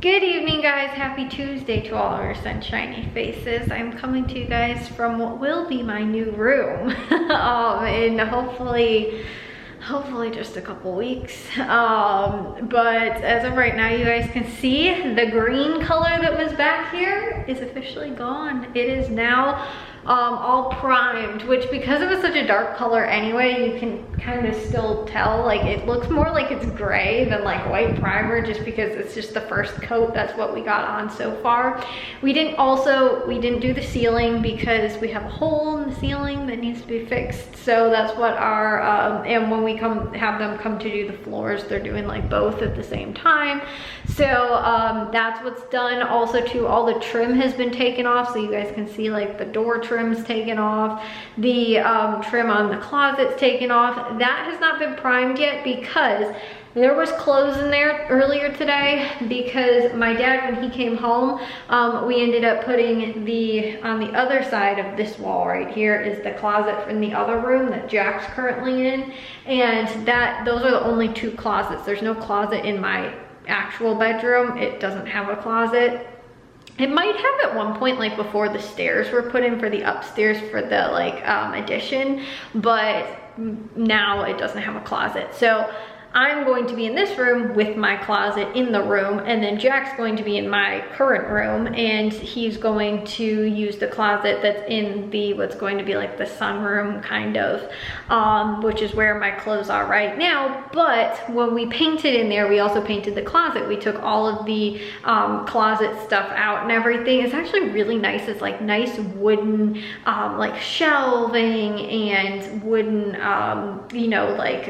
Good evening, guys. Happy Tuesday to all our sunshiny faces. I'm coming to you guys from what will be my new room and hopefully just a couple weeks. But as of right now, you guys can see the green color that was back here is officially gone. It is now all primed, which because it was such a dark color anyway, you can kind of still tell, like it looks more like it's gray than like white primer, just because it's just the first coat. That's what we got on so far. We didn't do the ceiling because we have a hole in the ceiling that needs to be fixed. So that's what our and when we have them come to do the floors, they're doing like both at the same time. So that's what's done. Also too, all the trim has been taken off, so you guys can see like the door trim's taken off, the trim on the closet's taken off. That has not been primed yet because there was clothes in there earlier today, because my dad, when he came home, we ended up putting on the other side of this wall right here is the closet from the other room that Jack's currently in, and those are the only two closets. There's no closet in my actual bedroom. It doesn't have a closet. It might have at one point, like before the stairs were put in for the upstairs for the like addition, but now it doesn't have a closet. So I'm going to be in this room with my closet in the room, and then Jack's going to be in my current room, and he's going to use the closet that's in what's going to be like the sunroom kind of, which is where my clothes are right now. But when we painted in there, we also painted the closet. We took all of the closet stuff out and everything. It's actually really nice. It's like nice wooden like shelving and wooden, you know, like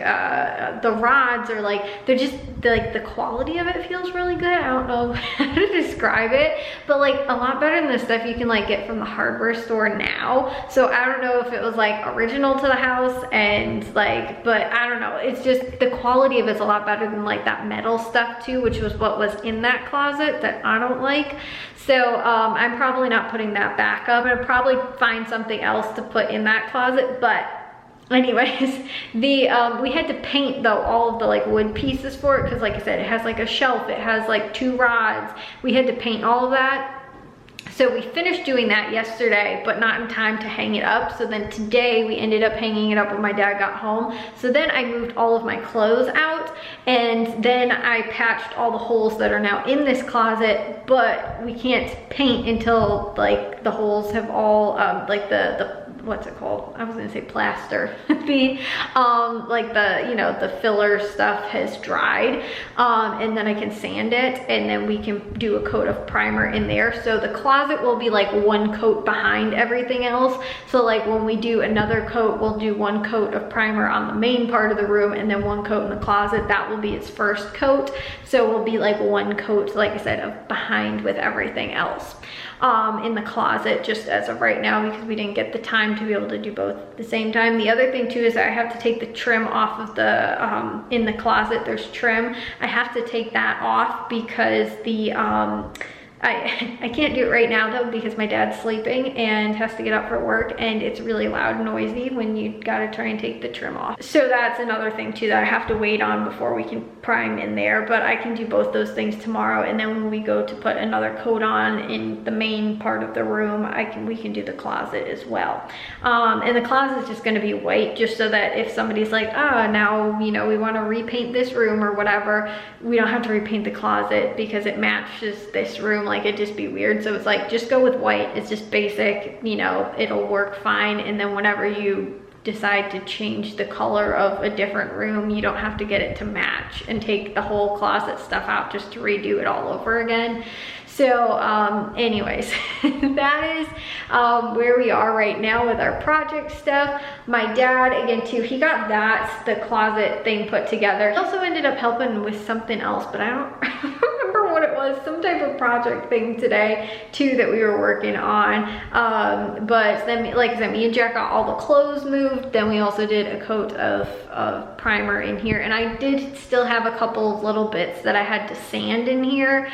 the rods are like, they're just like, the quality of it feels really good. I don't know how to describe it, but like a lot better than the stuff you can like get from the hardware store now. So I don't know if it was like original to the house and like, but I don't know. It's just the quality of it's a lot better than like that metal stuff too, which was what was in that closet that I don't like. So I'm probably not putting that back up. I'll probably find something else to put in that closet, but anyways, we had to paint though all of the like wood pieces for it, because like I said, it has like a shelf, it has like two rods. We had to paint all of that. So we finished doing that yesterday, but not in time to hang it up. So then today we ended up hanging it up when my dad got home. So then I moved all of my clothes out, and then I patched all the holes that are now in this closet, but we can't paint until like the holes have all, like the what's it called? I was gonna say plaster. The like the, you know, the filler stuff has dried, and then I can sand it, and then we can do a coat of primer in there. So the closet will be like one coat behind everything else. So like when we do another coat, we'll do one coat of primer on the main part of the room, and then one coat in the closet. That will be its first coat. So we'll be like one coat, like I said, of behind with everything else in the closet, just as of right now, because we didn't get the time to be able to do both at the same time. The other thing too is I have to take the trim off of the in the closet. There's trim. I have to take that off because the I can't do it right now though, because my dad's sleeping and has to get up for work, and it's really loud and noisy when you gotta try and take the trim off. So that's another thing too that I have to wait on before we can prime in there, but I can do both those things tomorrow. And then when we go to put another coat on in the main part of the room, we can do the closet as well. And the closet is just gonna be white, just so that if somebody's like, oh, now, you know, we wanna repaint this room or whatever, we don't have to repaint the closet because it matches this room. Like, it'd just be weird. So it's like, just go with white. It's just basic, you know, it'll work fine. And then whenever you decide to change the color of a different room, you don't have to get it to match and take the whole closet stuff out just to redo it all over again. So anyways, that is where we are right now with our project stuff. My dad, again too, he got the closet thing put together. He also ended up helping with something else, but I don't remember what it was, some type of project thing today too that we were working on. But then, like I said, me and Jack got all the clothes moved. Then we also did a coat of primer in here, and I did still have a couple of little bits that I had to sand in here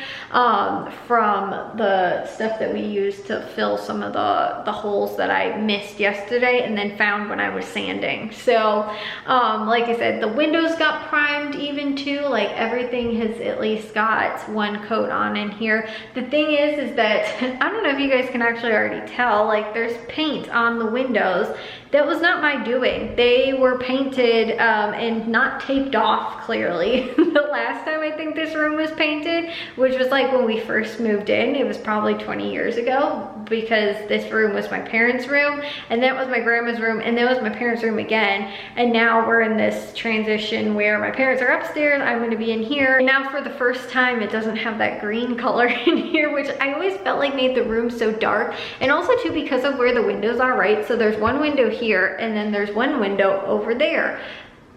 from the stuff that we used to fill some of the holes that I missed yesterday and then found when I was sanding. So like I said, the windows got primed even too. Like everything has at least got one coat coat on in here. The thing is that, I don't know if you guys can actually already tell, like there's paint on the windows. That was not my doing. They were painted and not taped off clearly. The last time I think this room was painted, which was like when we first moved in, it was probably 20 years ago, because this room was my parents' room, and that was my grandma's room, and that was my parents' room again. And now we're in this transition where my parents are upstairs, I'm gonna be in here. And now for the first time, it doesn't have that green color in here, which I always felt like made the room so dark. And also too, because of where the windows are, right? So there's one window here, and then there's one window over there.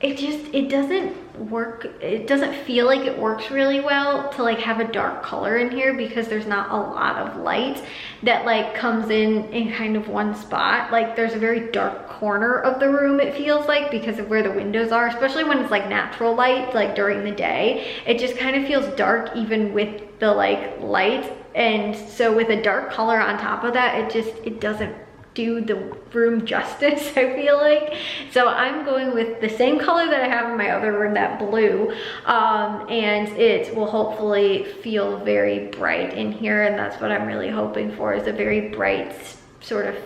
It doesn't work. It doesn't feel like it works really well to like have a dark color in here, because there's not a lot of light that like comes in kind of one spot. Like there's a very dark corner of the room, it feels like, because of where the windows are, especially when it's like natural light, like during the day. It just kind of feels dark even with the like light. And so with a dark color on top of that, it doesn't do the room justice, I feel like. So I'm going with the same color that I have in my other room, that blue, and it will hopefully feel very bright in here, and that's what I'm really hoping for, is a very bright sort of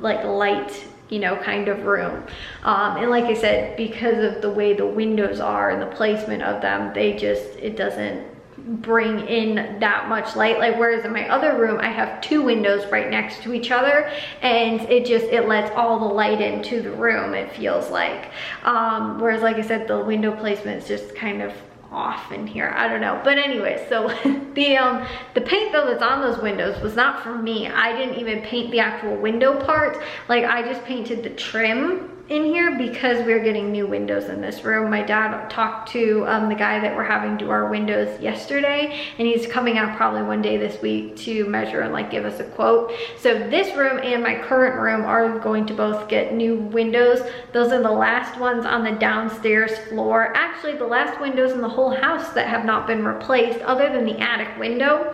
like light, you know, kind of room. And like I said, because of the way the windows are and the placement of them, it doesn't bring in that much light. Like whereas in my other room I have two windows right next to each other, and it lets all the light into the room, it feels like. Whereas like I said, the window placement is just kind of off in here, I don't know. But anyway, so the paint though that's on those windows was not for me. I didn't even paint the actual window part. Like I just painted the trim in here because we're getting new windows in this room. My dad talked to the guy that we're having do our windows yesterday, and he's coming out probably one day this week to measure and like give us a quote. So this room and my current room are going to both get new windows. Those are the last ones on the downstairs floor. Actually, the last windows in the whole house that have not been replaced, other than the attic window,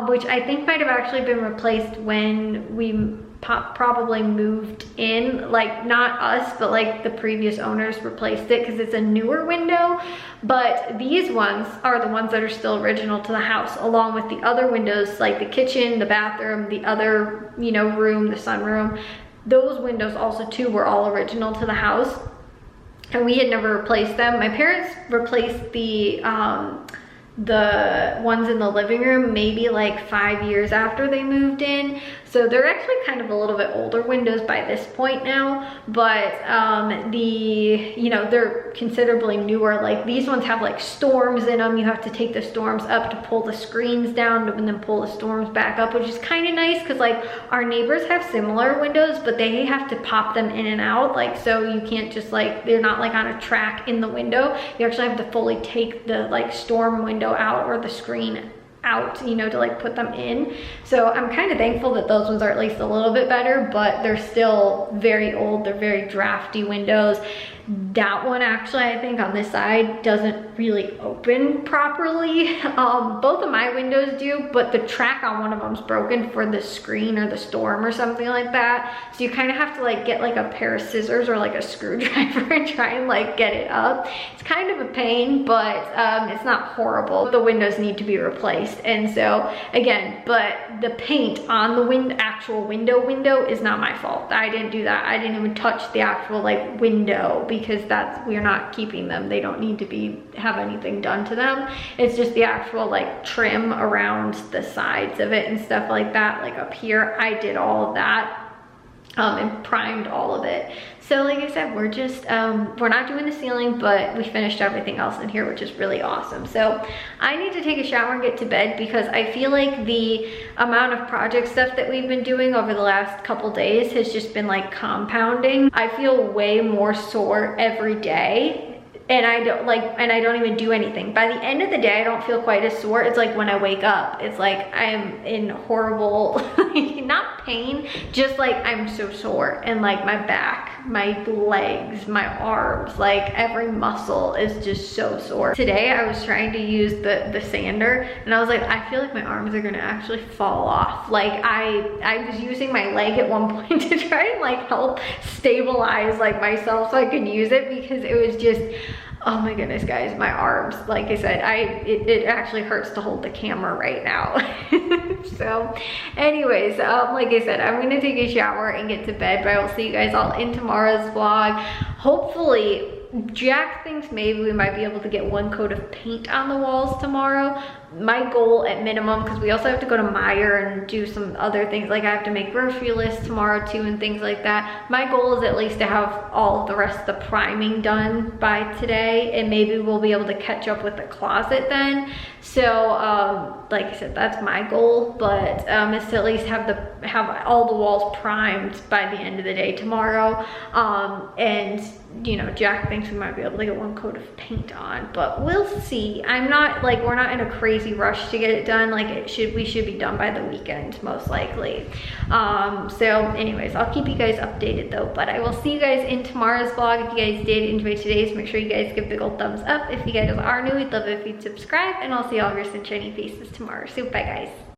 which I think might have actually been replaced when we probably moved in, like not us, but like the previous owners replaced it, because it's a newer window. But these ones are the ones that are still original to the house, along with the other windows, like the kitchen, the bathroom, the other, you know, room, the sunroom. Those windows also too were all original to the house, and we had never replaced them. My parents replaced the ones in the living room maybe like 5 years after they moved in. So they're actually kind of a little bit older windows by this point now, but you know, they're considerably newer. Like these ones have like storms in them. You have to take the storms up to pull the screens down and then pull the storms back up, which is kind of nice, because like our neighbors have similar windows, but they have to pop them in and out. Like, so you can't just like, they're not like on a track in the window. You actually have to fully take the like storm window out, or the screen out, you know, to like put them in. So I'm kind of thankful that those ones are at least a little bit better, but they're still very old. They're very drafty windows. That one actually, I think on this side doesn't really open properly. Both of my windows do, but the track on one of them's broken for the screen or the storm or something like that. So you kind of have to like get like a pair of scissors or like a screwdriver and try and like get it up. It's kind of a pain, but it's not horrible. The windows need to be replaced. And so again, but the paint on the actual window is not my fault. I didn't do that. I didn't even touch the actual like window, because we're not keeping them. They don't need to have anything done to them. It's just the actual like trim around the sides of it and stuff like that. Like up here, I did all of that and primed all of it. So like I said, we're just, we're not doing the ceiling, but we finished everything else in here, which is really awesome. So I need to take a shower and get to bed, because I feel like the amount of project stuff that we've been doing over the last couple days has just been like compounding. I feel way more sore every day. And I don't even do anything. By the end of the day, I don't feel quite as sore. It's like when I wake up, it's like I'm in horrible, not pain, just like I'm so sore. And like my back, my legs, my arms, like every muscle is just so sore. Today, I was trying to use the sander, and I was like, I feel like my arms are gonna actually fall off. Like I was using my leg at one point to try and like help stabilize like myself so I could use it, because it was just, Oh my goodness, guys, my arms, like I said, it actually hurts to hold the camera right now. So anyways, like I said, I'm gonna take a shower and get to bed, but I will see you guys all in tomorrow's vlog. Hopefully, Jack thinks maybe we might be able to get one coat of paint on the walls tomorrow. My goal at minimum, because we also have to go to Meijer and do some other things, like I have to make grocery lists tomorrow too and things like that. My goal is at least to have all of the rest of the priming done by today, and maybe we'll be able to catch up with the closet then. So like I said, that's my goal, but is to at least have all the walls primed by the end of the day tomorrow. And you know, Jack thinks we might be able to get one coat of paint on, but we'll see. I'm not like, we're not in a crazy rush to get it done. Like we should be done by the weekend most likely. So anyways, I'll keep you guys updated though, but I will see you guys in tomorrow's vlog. If you guys did enjoy today's, make sure you guys give a big old thumbs up. If you guys are new, we'd love it if you'd subscribe, and I'll see all of your sunshiny faces tomorrow. So bye guys.